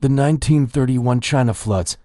The 1931 China floods,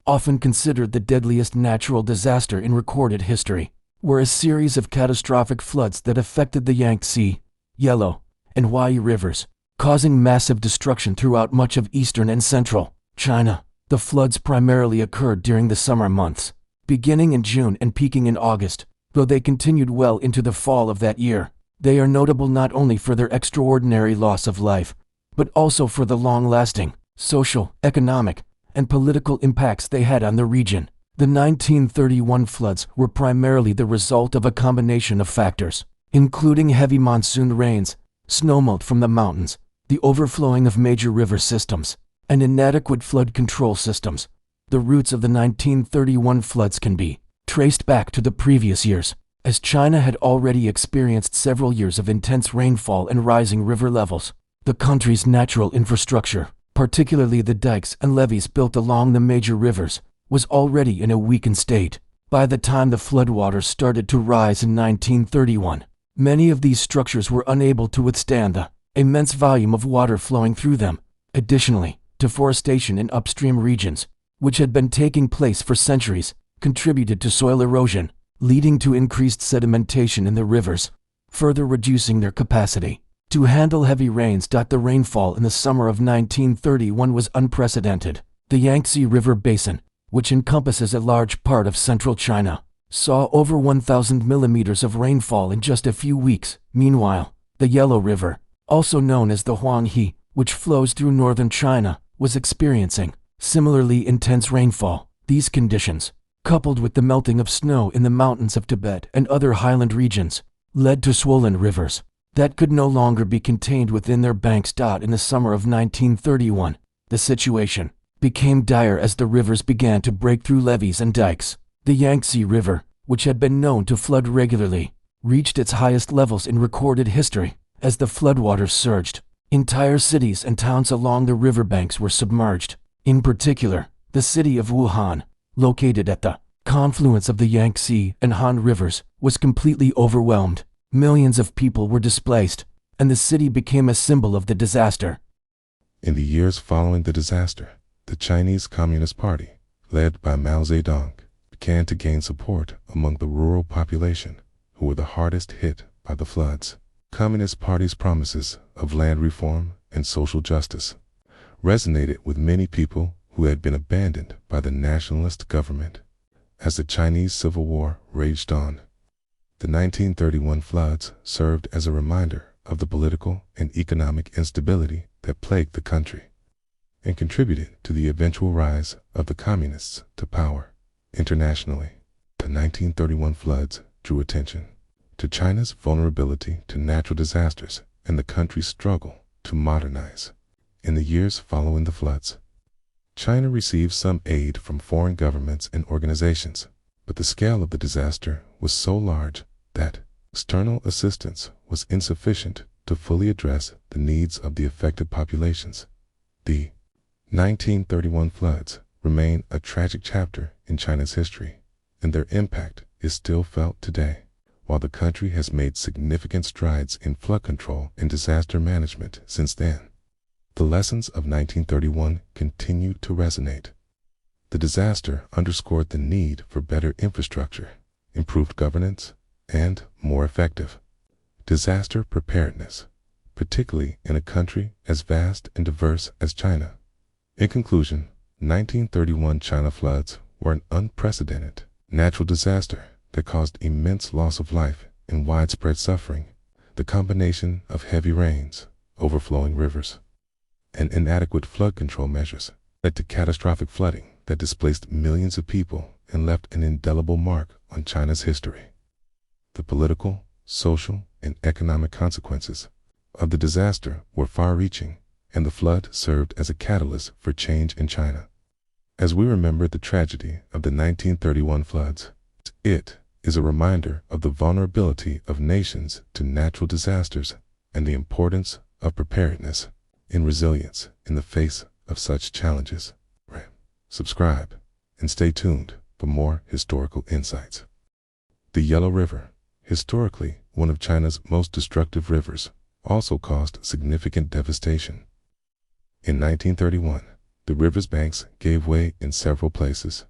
often considered the deadliest natural disaster in recorded history, were a series of catastrophic floods that affected the Yangtze, Yellow, and Huai rivers, causing massive destruction throughout much of eastern and central China. The floods primarily occurred during the summer months, beginning in June and peaking in August, though they continued well into the fall of that year. They are notable not only for their extraordinary loss of life, but also for the long-lasting social, economic, and political impacts they had on the region. The 1931 floods were primarily the result of a combination of factors, including heavy monsoon rains, snowmelt from the mountains, the overflowing of major river systems, and inadequate flood control systems. The roots of the 1931 floods can be traced back to the previous years, as China had already experienced several years of intense rainfall and rising river levels. The country's natural infrastructure, particularly the dikes and levees built along the major rivers, was already in a weakened state. By the time the floodwaters started to rise in 1931, many of these structures were unable to withstand the immense volume of water flowing through them. Additionally, deforestation in upstream regions, which had been taking place for centuries, contributed to soil erosion, leading to increased sedimentation in the rivers, further reducing their capacity to handle heavy rains. The rainfall in the summer of 1931 was unprecedented. The Yangtze River Basin, which encompasses a large part of central China, saw over 1,000 millimeters of rainfall in just a few weeks. Meanwhile, the Yellow River, also known as the Huanghe, which flows through northern China, was experiencing similarly intense rainfall. These conditions, coupled with the melting of snow in the mountains of Tibet and other highland regions, led to swollen rivers that could no longer be contained within their banks. In the summer of 1931, the situation became dire as the rivers began to break through levees and dikes. The Yangtze River, which had been known to flood regularly, reached its highest levels in recorded history. As the floodwaters surged, entire cities and towns along the riverbanks were submerged. In particular, the city of Wuhan, located at the confluence of the Yangtze and Han rivers, was completely overwhelmed. Millions of people were displaced, and the city became a symbol of the disaster. In the years following the disaster, the Chinese Communist Party, led by Mao Zedong, began to gain support among the rural population, who were the hardest hit by the floods. Communist Party's promises of land reform and social justice resonated with many people who had been abandoned by the nationalist government. As the Chinese Civil War raged on, the 1931 floods served as a reminder of the political and economic instability that plagued the country, and contributed to the eventual rise of the communists to power. Internationally, the 1931 floods drew attention to China's vulnerability to natural disasters and the country's struggle to modernize. In the years following the floods, China received some aid from foreign governments and organizations, but the scale of the disaster was so large that external assistance was insufficient to fully address the needs of the affected populations. The 1931 floods remain a tragic chapter in China's history, and their impact is still felt today. While the country has made significant strides in flood control and disaster management since then, the lessons of 1931 continue to resonate. The disaster underscored the need for better infrastructure, improved governance, and more effective disaster preparedness, particularly in a country as vast and diverse as China. In conclusion, 1931 China floods were an unprecedented natural disaster that caused immense loss of life and widespread suffering. The combination of heavy rains, overflowing rivers, and inadequate flood control measures led to catastrophic flooding that displaced millions of people and left an indelible mark on China's history. The political, social, and economic consequences of the disaster were far-reaching, and the flood served as a catalyst for change in China. As we remember the tragedy of the 1931 floods, it is a reminder of the vulnerability of nations to natural disasters and the importance of preparedness and resilience in the face of such challenges. Subscribe and stay tuned for more historical insights. The Yellow River, historically one of China's most destructive rivers, also caused significant devastation. In 1931, The river's banks gave way in several places,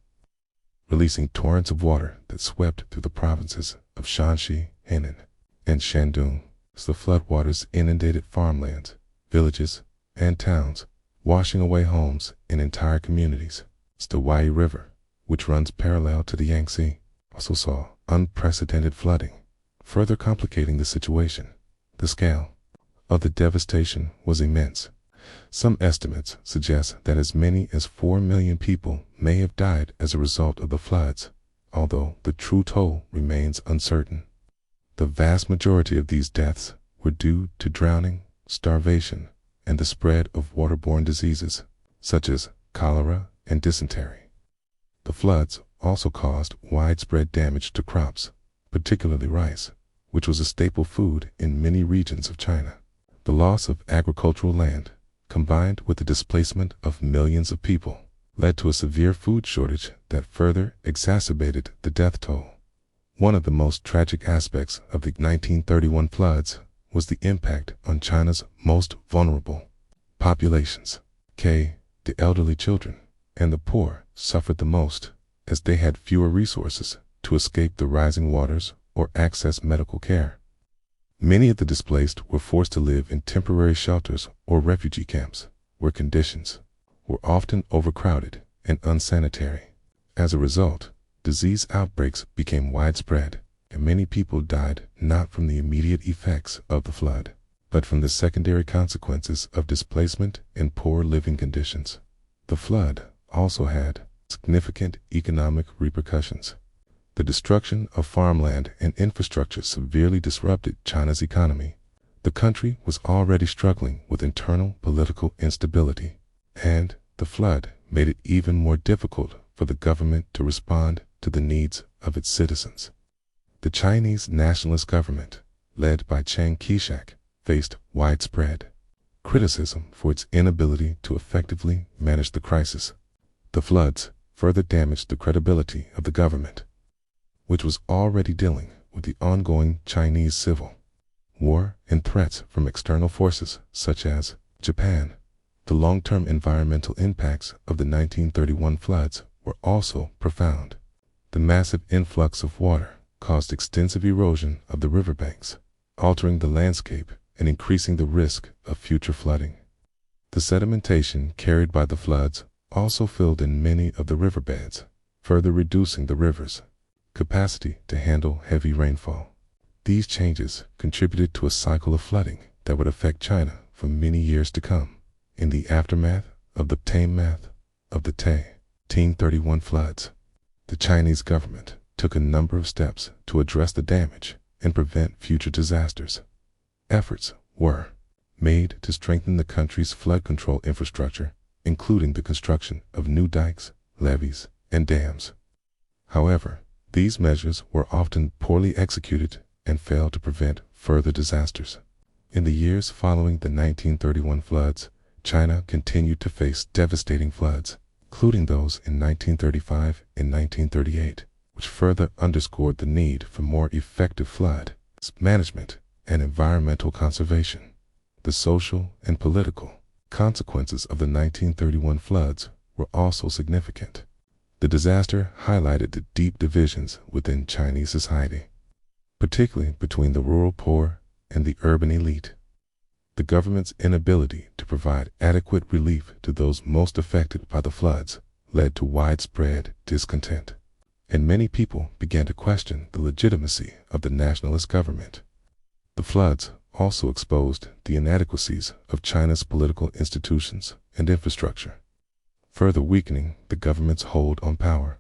releasing torrents of water that swept through the provinces of Shanxi, Henan, and Shandong. As the floodwaters inundated farmlands, villages, and towns, washing away homes and entire communities. The Yangtze River, which runs parallel to the Yangtze, also saw unprecedented flooding, further complicating the situation. The scale of the devastation was immense. Some estimates suggest that as many as 4 million people may have died as a result of the floods, although the true toll remains uncertain. The vast majority of these deaths were due to drowning, starvation, and the spread of waterborne diseases, such as cholera and dysentery. The floods also caused widespread damage to crops, particularly rice, which was a staple food in many regions of China. The loss of agricultural land, combined with the displacement of millions of people, led to a severe food shortage that further exacerbated the death toll. One of the most tragic aspects of the 1931 floods was the impact on China's most vulnerable populations. The elderly, children, and the poor suffered the most, as they had fewer resources to escape the rising waters or access medical care. Many of the displaced were forced to live in temporary shelters or refugee camps, where conditions were often overcrowded and unsanitary. As a result, disease outbreaks became widespread, and many people died not from the immediate effects of the flood, but from the secondary consequences of displacement and poor living conditions. The flood also had significant economic repercussions. The destruction of farmland and infrastructure severely disrupted China's economy. The country was already struggling with internal political instability, and the flood made it even more difficult for the government to respond to the needs of its citizens. The Chinese nationalist government, led by Chiang Kai-shek, faced widespread criticism for its inability to effectively manage the crisis. The floods further damaged the credibility of the government, which was already dealing with the ongoing Chinese civil war and threats from external forces such as Japan. The long-term environmental impacts of the 1931 floods were also profound. The massive influx of water caused extensive erosion of the riverbanks, altering the landscape and increasing the risk of future flooding. The sedimentation carried by the floods also filled in many of the riverbeds, further reducing the river's capacity to handle heavy rainfall. These changes contributed to a cycle of flooding that would affect China for many years to come. In the aftermath of the 1931 floods, the Chinese government took a number of steps to address the damage and prevent future disasters. Efforts were made to strengthen the country's flood control infrastructure, including the construction of new dikes, levees, and dams. However, these measures were often poorly executed and failed to prevent further disasters. In the years following the 1931 floods, China continued to face devastating floods, including those in 1935 and 1938, which further underscored the need for more effective flood management and environmental conservation. The social and political consequences of the 1931 floods were also significant. The disaster highlighted the deep divisions within Chinese society, particularly between the rural poor and the urban elite. The government's inability to provide adequate relief to those most affected by the floods led to widespread discontent, and many people began to question the legitimacy of the nationalist government. The floods also exposed the inadequacies of China's political institutions and infrastructure, further weakening the government's hold on power.